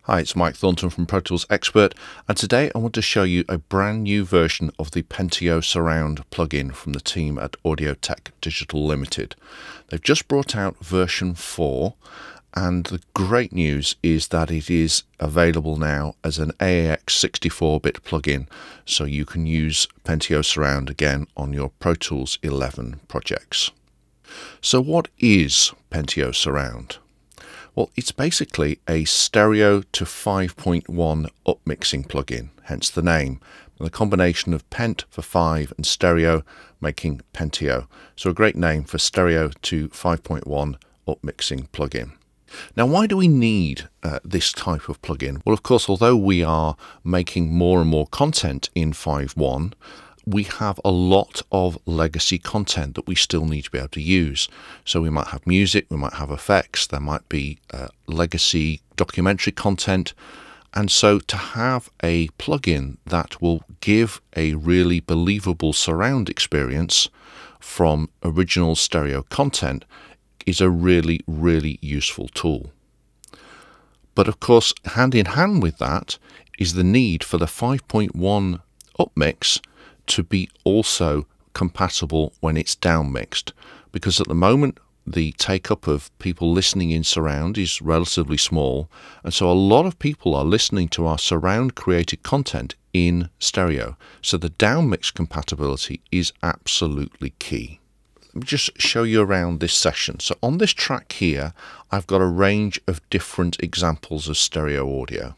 Hi, it's Mike Thornton from Pro Tools Expert, and today I want to show you a brand new version of the Penteo Surround plugin from the team at Audio-Tech Digital Limited. They've just brought out version 4, and the great news is that it is available now as an AAX 64-bit plugin, so you can use Penteo Surround again on your Pro Tools 11 projects. So what is Penteo Surround? Well, it's basically a stereo to 5.1 upmixing plugin, hence the name, and the combination of Pent for 5 and stereo making Penteo. So a great name for stereo to 5.1 upmixing plugin. Now, why do we need this type of plugin? Well, of course, although we are making more and more content in 5.1, we have a lot of legacy content that we still need to be able to use. So we might have music, we might have effects, there might be legacy documentary content. And so to have a plugin that will give a really believable surround experience from original stereo content is a really, really useful tool. But of course, hand in hand with that is the need for the 5.1 upmix to be also compatible when it's downmixed, because at the moment the take-up of people listening in surround is relatively small, and so a lot of people are listening to our surround created content in stereo, so the downmix compatibility is absolutely key. Let me just show you around this session. So on this track here I've got a range of different examples of stereo audio,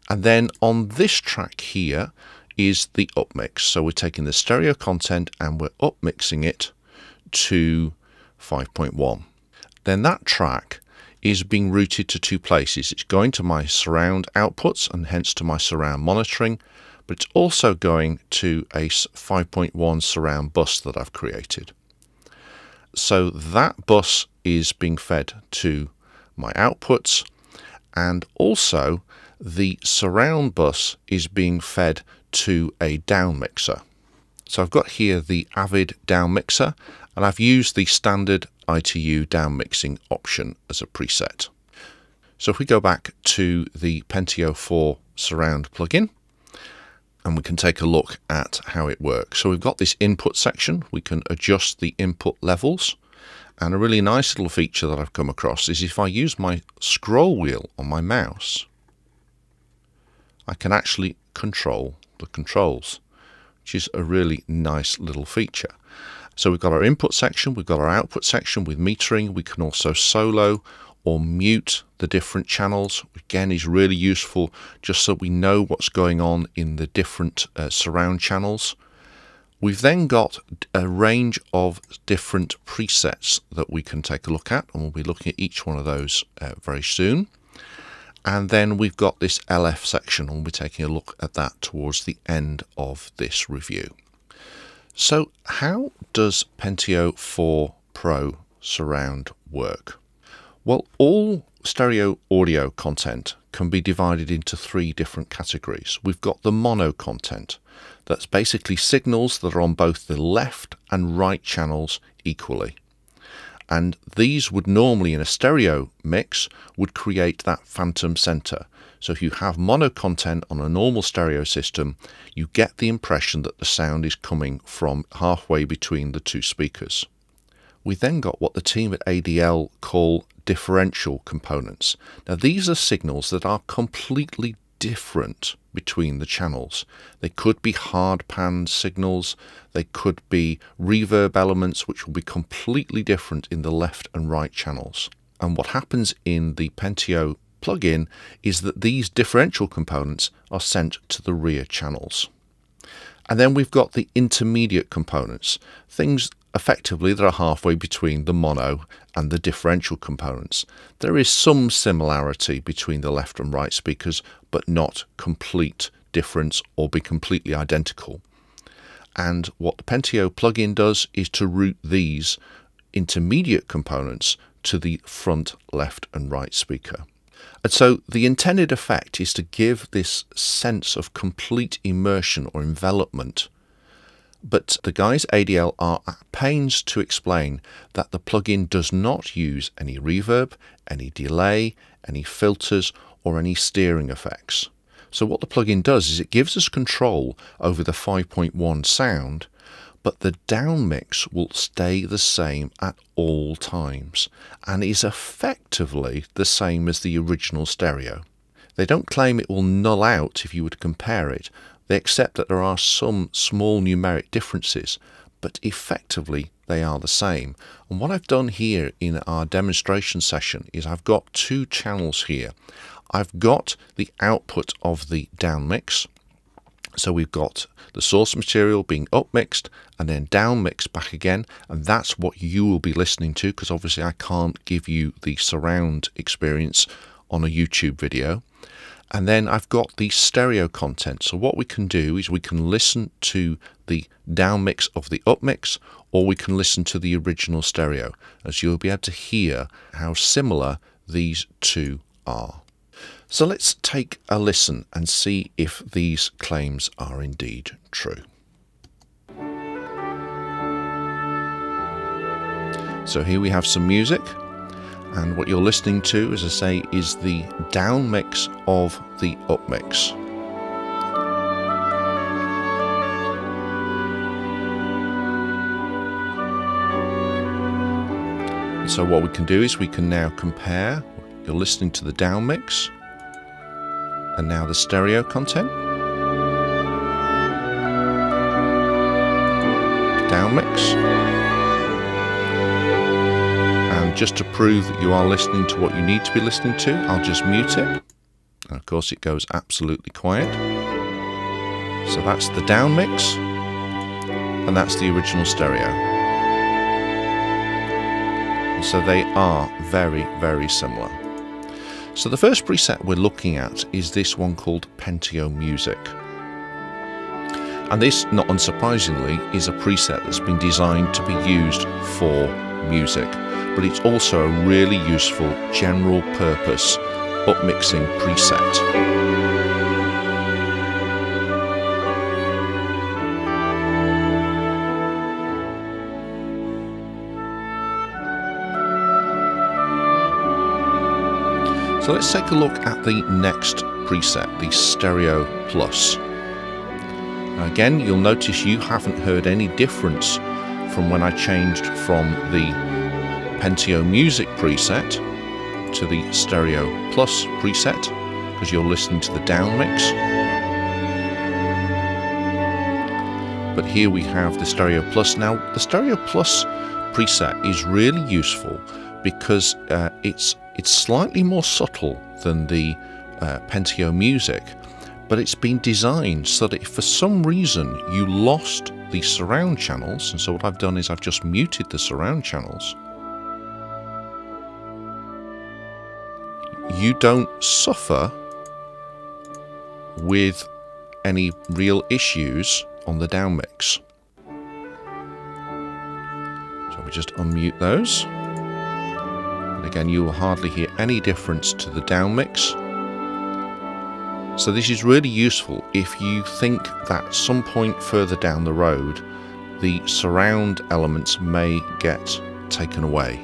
and then on this track here is the upmix. So we're taking the stereo content and we're upmixing it to 5.1. Then that track is being routed to two places. It's going to my surround outputs and hence to my surround monitoring, but it's also going to a 5.1 surround bus that I've created. So that bus is being fed to my outputs, and also the surround bus is being fed to a down mixer. So I've got here the Avid down mixer, and I've used the standard ITU down mixing option as a preset. So if we go back to the Penteo 4 surround plugin, and we can take a look at how it works. So we've got this input section, we can adjust the input levels, and a really nice little feature that I've come across is if I use my scroll wheel on my mouse, I can actually control the controls, which is a really nice little feature. So we've got our input section, we've got our output section with metering. We can also solo or mute the different channels. Again, is really useful just so we know what's going on in the different surround channels. We've then got a range of different presets that we can take a look at, and we'll be looking at each one of those very soon. And then we've got this LF section, and we'll be taking a look at that towards the end of this review. So how does Penteo 4 Pro Surround work? Well, all stereo audio content can be divided into three different categories. We've got the mono content. That's basically signals that are on both the left and right channels equally. And these would normally, in a stereo mix, would create that phantom center. So if you have mono content on a normal stereo system, you get the impression that the sound is coming from halfway between the two speakers. We then got what the team at ADL call differential components. Now these are signals that are completely different between the channels. They could be hard pan signals, they could be reverb elements which will be completely different in the left and right channels. And what happens in the Penteo plugin is that these differential components are sent to the rear channels. And then we've got the intermediate components, things effectively that are halfway between the mono and the differential components. There is some similarity between the left and right speakers, but not complete difference or be completely identical. And what the Penteo plugin does is to route these intermediate components to the front, left and right speaker. And so the intended effect is to give this sense of complete immersion or envelopment. But the guys at ADL are at pains to explain that the plugin does not use any reverb, any delay, any filters, or any steering effects. So what the plugin does is it gives us control over the 5.1 sound, but the down mix will stay the same at all times and is effectively the same as the original stereo. They don't claim it will null out if you were to compare it. They accept that there are some small numeric differences, but effectively they are the same. And what I've done here in our demonstration session is I've got two channels here. I've got the output of the down mix. So we've got the source material being upmixed and then downmixed back again, and that's what you will be listening to, because obviously I can't give you the surround experience on a YouTube video. And then I've got the stereo content. So what we can do is we can listen to the downmix of the upmix, or we can listen to the original stereo, as you'll be able to hear how similar these two are. So let's take a listen and see if these claims are indeed true. So here we have some music, and what you're listening to, as I say, is the down mix of the upmix. So what we can do is we can now compare. You're listening to the down mix and now the stereo content. Down mix. And just to prove that you are listening to what you need to be listening to, I'll just mute it. And of course it goes absolutely quiet. So that's the down mix and that's the original stereo. And so they are very, very similar. So the first preset we're looking at is this one called Penteo Music. And this, not unsurprisingly, is a preset that's been designed to be used for music, but it's also a really useful general purpose upmixing preset. So let's take a look at the next preset, the Stereo Plus. Now again, you'll notice you haven't heard any difference from when I changed from the Penteo Music preset to the Stereo Plus preset, because you're listening to the down mix. But here we have the Stereo Plus. Now the Stereo Plus preset is really useful because it's slightly more subtle than the Penteo Music, but it's been designed so that if for some reason you lost the surround channels, and so what I've done is I've just muted the surround channels, you don't suffer with any real issues on the down mix. So we just unmute those. Again, you will hardly hear any difference to the down mix. So this is really useful if you think that at some point further down the road the surround elements may get taken away.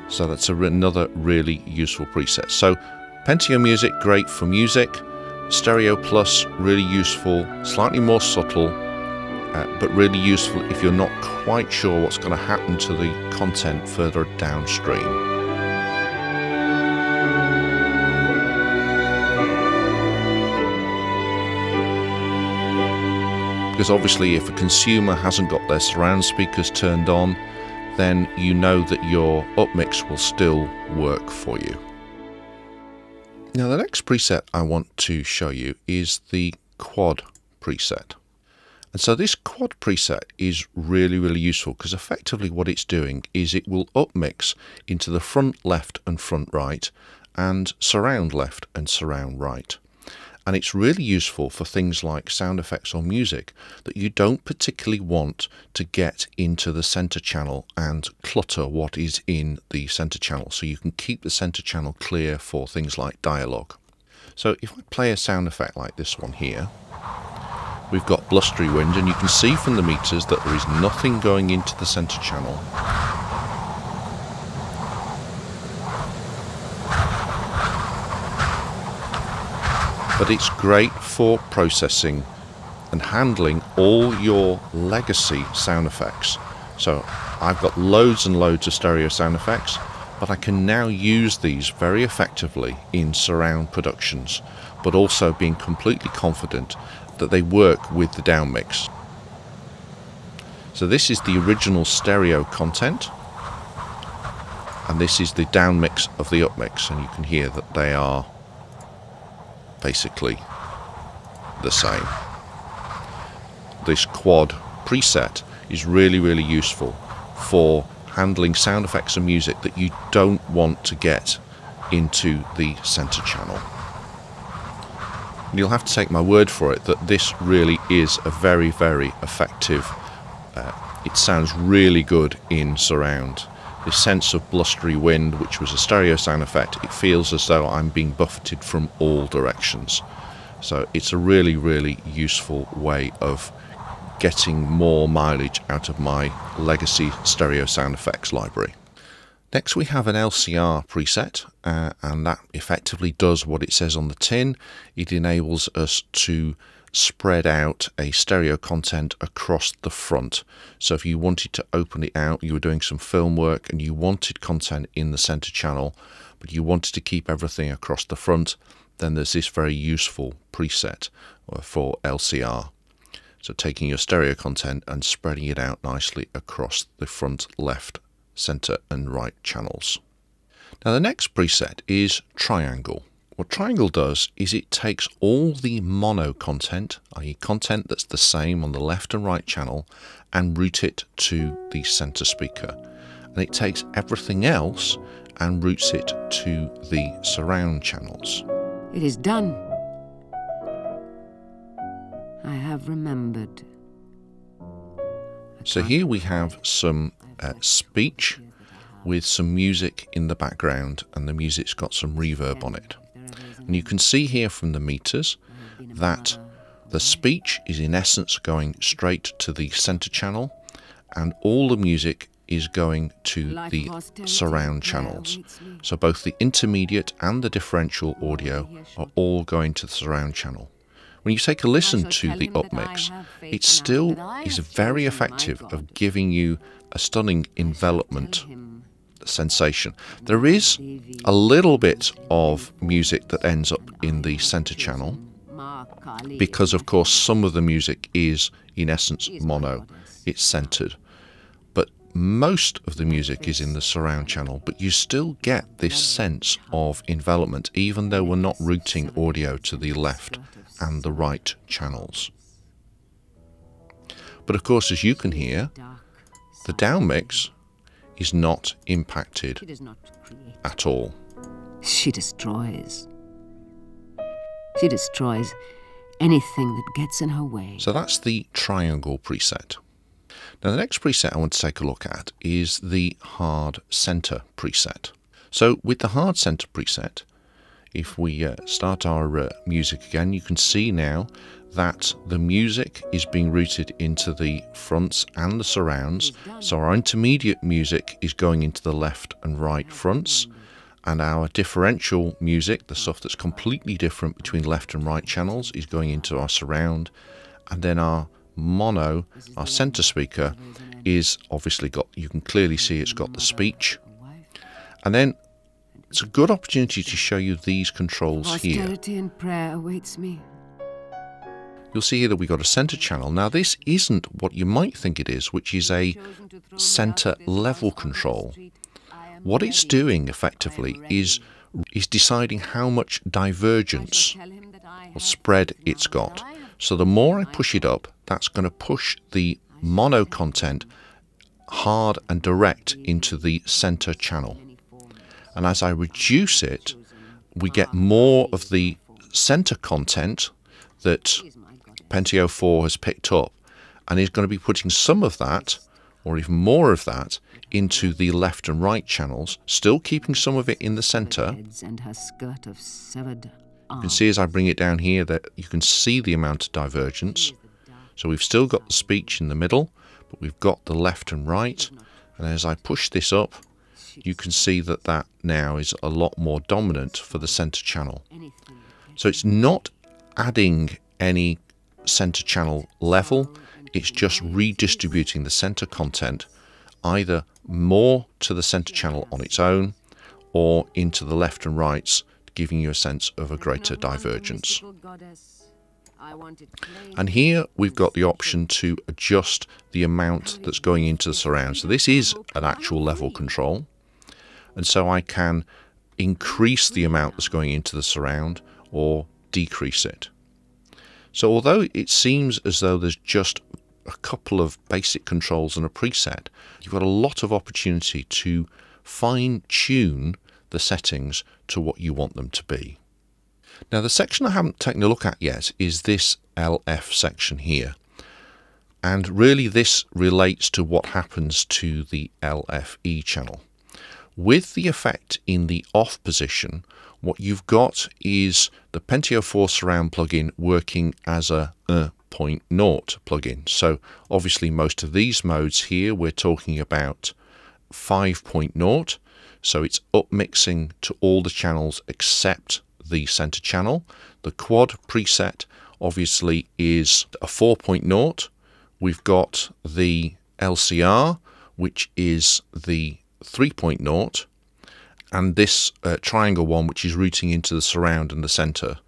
So that's another really useful preset. So Penteo Music, great for music. Stereo Plus, really useful, slightly more subtle, but really useful if you're not quite sure what's going to happen to the content further downstream. Because obviously if a consumer hasn't got their surround speakers turned on, then you know that your upmix will still work for you. Now the next preset I want to show you is the quad preset. And so this quad preset is really, really useful because effectively what it's doing is it will upmix into the front left and front right and surround left and surround right. And it's really useful for things like sound effects or music that you don't particularly want to get into the center channel and clutter what is in the center channel. So you can keep the center channel clear for things like dialogue. So if I play a sound effect like this one here, we've got blustery wind, and you can see from the meters that there is nothing going into the center channel. but it's great for processing and handling all your legacy sound effects. So I've got loads and loads of stereo sound effects, but I can now use these very effectively in surround productions, but also being completely confident that they work with the downmix. So this is the original stereo content, and this is the downmix of the upmix, and you can hear that they are basically the same. This quad preset is really useful for handling sound effects and music that you don't want to get into the center channel. And you'll have to take my word for it that this really is a very effective. It sounds really good in surround. This sense of blustery wind, which was a stereo sound effect, it feels as though I'm being buffeted from all directions. So it's a really useful way of getting more mileage out of my legacy stereo sound effects library. Next we have an LCR preset, and that effectively does what it says on the tin. It enables us to spread out a stereo content across the front. So if you wanted to open it out, you were doing some film work and you wanted content in the center channel, but you wanted to keep everything across the front, then there's this very useful preset for LCR. So taking your stereo content and spreading it out nicely across the front, left, center and right channels. Now the next preset is triangle. What triangle does is it takes all the mono content, i.e. content that's the same on the left and right channel, and route it to the center speaker. And it takes everything else and routes it to the surround channels. It is done. I have remembered. So here we have some speech with some music in the background, and the music's got some reverb on it. And you can see here from the meters that the speech is in essence going straight to the center channel, and all the music is going to the surround channels. So both the intermediate and the differential audio are all going to the surround channel. When you take a listen to the upmix, it still is very effective of giving you a stunning envelopment sensation. There is a little bit of music that ends up in the center channel because of course some of the music is in essence mono, it's centered, but most of the music is in the surround channel, but you still get this sense of envelopment even though we're not routing audio to the left and the right channels. But of course, as you can hear, the downmix is not impacted at all. She destroys. She destroys anything that gets in her way. So that's the triangle preset. Now the next preset I want to take a look at is the hard center preset. So with the hard center preset, if we start our music again, you can see now that the music is being routed into the fronts and the surrounds. So our intermediate music is going into the left and right fronts, and our differential music, the stuff that's completely different between left and right channels, is going into our surround, and then our mono, our center speaker, is obviously got, you can clearly see it's got the speech. And then it's a good opportunity to show you these controls here. Austerity and prayer awaits me. You'll see here that we've got a center channel. Now this isn't what you might think it is, which is a center level control. What it's doing effectively is deciding how much divergence or spread it's got. So the more I push it up, that's going to push the mono content hard and direct into the center channel. And as I reduce it, we get more of the center content that Penteo 4 has picked up, and is going to be putting some of that, or even more of that, into the left and right channels, still keeping some of it in the center. You can see as I bring it down here that you can see the amount of divergence. So we've still got the speech in the middle, but we've got the left and right, and as I push this up, you can see that that now is a lot more dominant for the center channel. So it's not adding any center channel level. It's just redistributing the center content either more to the center channel on its own or into the left and rights, giving you a sense of a greater divergence. And here we've got the option to adjust the amount that's going into the surround. So this is an actual level control, and so I can increase the amount that's going into the surround or decrease it. So although it seems as though there's just a couple of basic controls and a preset, you've got a lot of opportunity to fine-tune the settings to what you want them to be. Now, the section I haven't taken a look at yet is this LF section here, and really this relates to what happens to the LFE channel. With the effect in the off position, what you've got is the Penteo 4 Surround plugin working as a 0.0 plugin. So obviously most of these modes here we're talking about 5.0, so it's upmixing to all the channels except the center channel. The quad preset obviously is a 4.0. We've got the LCR, which is the 3.0, and this triangle one, which is routing into the surround and the center.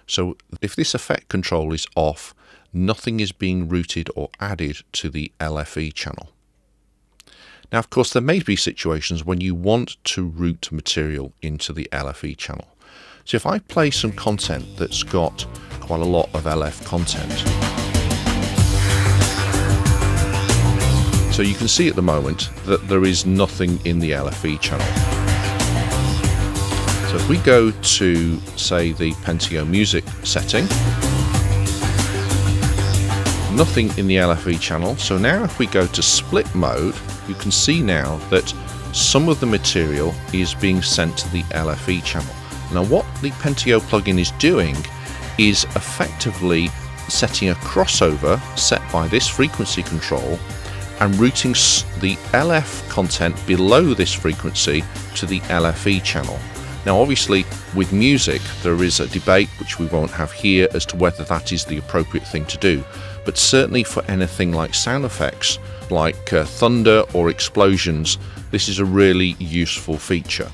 So if this effect control is off, nothing is being routed or added to the LFE channel. Now, of course, there may be situations when you want to route material into the LFE channel. So if I play some content that's got quite a lot of LF content, so you can see at the moment that there is nothing in the LFE channel. So if we go to, say, the Penteo music setting, nothing in the LFE channel. So now if we go to split mode, you can see now that some of the material is being sent to the LFE channel. Now what the Penteo plugin is doing is effectively setting a crossover set by this frequency control and routing the LF content below this frequency to the LFE channel. Now obviously with music there is a debate, which we won't have here, as to whether that is the appropriate thing to do, but certainly for anything like sound effects like thunder or explosions, this is a really useful feature.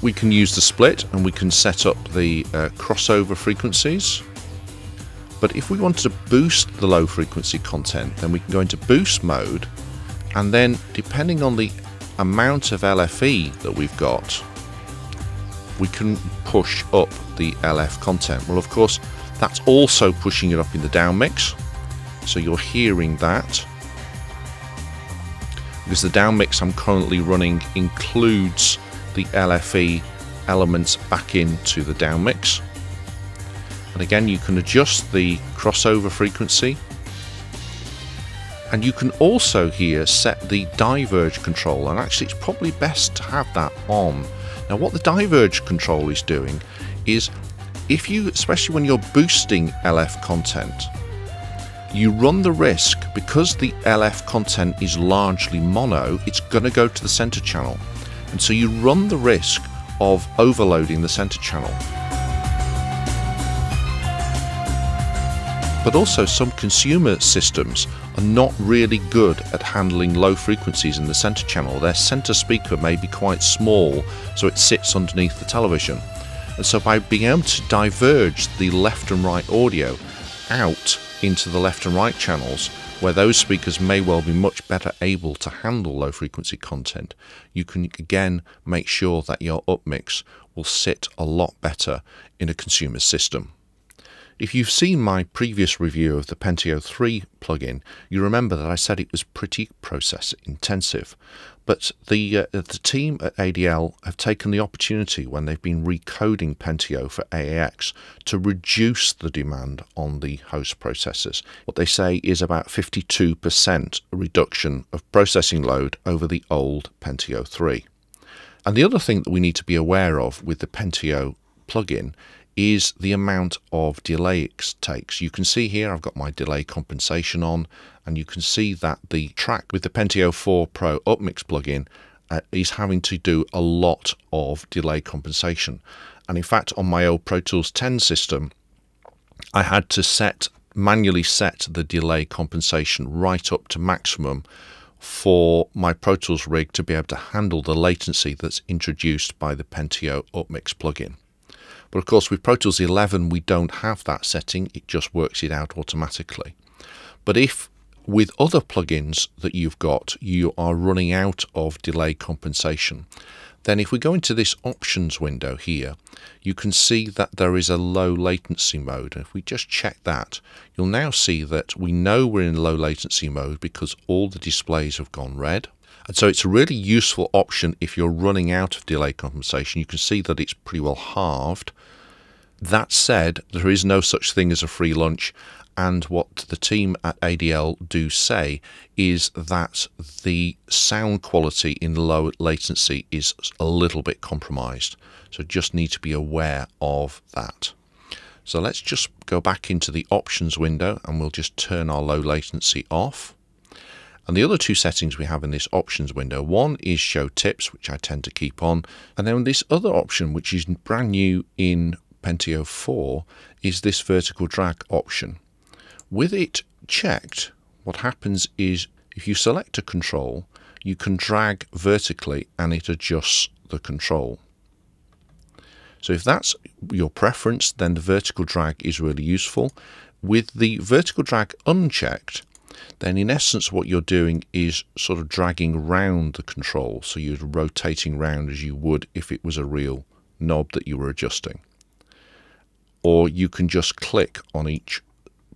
We can use the split and we can set up the crossover frequencies, but if we want to boost the low frequency content, then we can go into boost mode, and then depending on the amount of LFE that we've got, we can push up the LF content. Well, of course, that's also pushing it up in the downmix, so you're hearing that, because the downmix I'm currently running includes the LFE elements back into the downmix. And again, you can adjust the crossover frequency, and you can also here set the diverge control, and actually it's probably best to have that on. Now what the diverge control is doing is, if you, especially when you're boosting LF content, you run the risk, because the LF content is largely mono, it's going to go to the center channel, and so you run the risk of overloading the center channel. But also some consumer systems are not really good at handling low frequencies in the center channel. Their center speaker may be quite small, so it sits underneath the television, and so by being able to diverge the left and right audio out into the left and right channels, where those speakers may well be much better able to handle low frequency content, you can again make sure that your upmix will sit a lot better in a consumer system. If you've seen my previous review of the Penteo 3 plugin, you remember that I said it was pretty process intensive. But the team at ADL have taken the opportunity, when they've been recoding Penteo for AAX, to reduce the demand on the host processors. What they say is about 52% reduction of processing load over the old Penteo 3. And the other thing that we need to be aware of with the Penteo plugin is the amount of delay it takes. You can see here I've got my delay compensation on, and you can see that the track with the Penteo 4 Pro upmix plugin is having to do a lot of delay compensation. And in fact, on my old Pro Tools 10 system, I had to manually set the delay compensation right up to maximum for my Pro Tools rig to be able to handle the latency that's introduced by the Penteo upmix plugin. But of course with Pro Tools 11 we don't have that setting, it just works it out automatically. But if with other plugins that you've got you are running out of delay compensation, then if we go into this options window here, you can see that there is a low latency mode. And if we just check that, you'll now see that we know we're in low latency mode because all the displays have gone red. And so it's a really useful option if you're running out of delay compensation. You can see that it's pretty well halved. That said, there is no such thing as a free lunch. And what the team at ADL do say is that the sound quality in low latency is a little bit compromised. So just need to be aware of that. So let's just go back into the options window and we'll just turn our low latency off. And the other two settings we have in this options window, one is show tips, which I tend to keep on. And then this other option, which is brand new in Penteo 4, is this vertical drag option. With it checked, what happens is if you select a control, you can drag vertically and it adjusts the control. So if that's your preference, then the vertical drag is really useful. With the vertical drag unchecked, then in essence what you're doing is sort of dragging round the control. So you're rotating round as you would if it was a real knob that you were adjusting. Or you can just click on each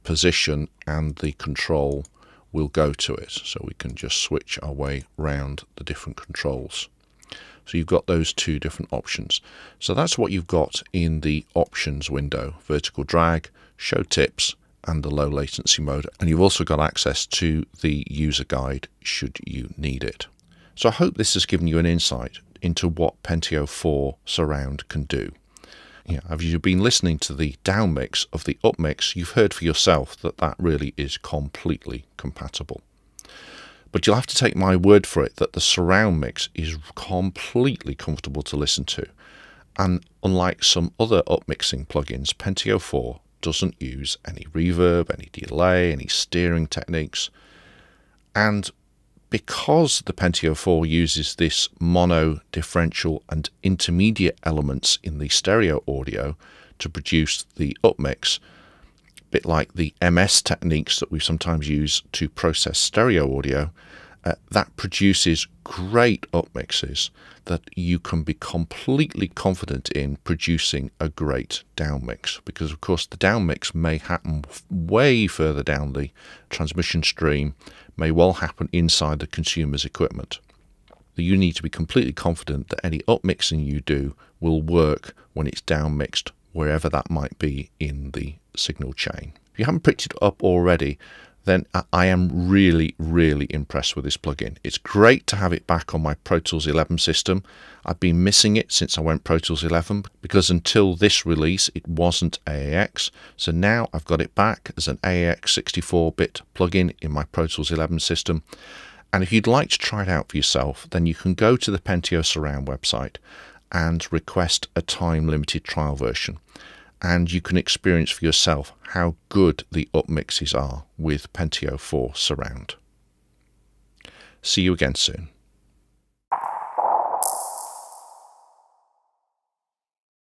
position and the control will go to it. So we can just switch our way around the different controls. So you've got those two different options. So that's what you've got in the options window: vertical drag, show tips, and the low latency mode. And you've also got access to the user guide should you need it. So I hope this has given you an insight into what Penteo 4 Surround can do. As you've been listening to the downmix of the upmix, you've heard for yourself that that really is completely compatible. But you'll have to take my word for it that the surround mix is completely comfortable to listen to. And unlike some other upmixing plugins, Penteo 4 doesn't use any reverb, any delay, any steering techniques. And because the Penteo 4 uses this mono, differential and intermediate elements in the stereo audio to produce the upmix, a bit like the MS techniques that we sometimes use to process stereo audio, that produces great upmixes that you can be completely confident in producing a great downmix, because of course the downmix may happen way further down the transmission stream, may well happen inside the consumer's equipment. You need to be completely confident that any upmixing you do will work when it's downmixed, wherever that might be in the signal chain. If you haven't picked it up already, then I am really, really impressed with this plugin. It's great to have it back on my Pro Tools 11 system. I've been missing it since I went Pro Tools 11 because until this release it wasn't AAX. So now I've got it back as an AAX 64-bit plugin in my Pro Tools 11 system. And if you'd like to try it out for yourself, then you can go to the Penteo Surround website and request a time-limited trial version. And you can experience for yourself how good the upmixes are with Penteo 4 Surround. See you again soon.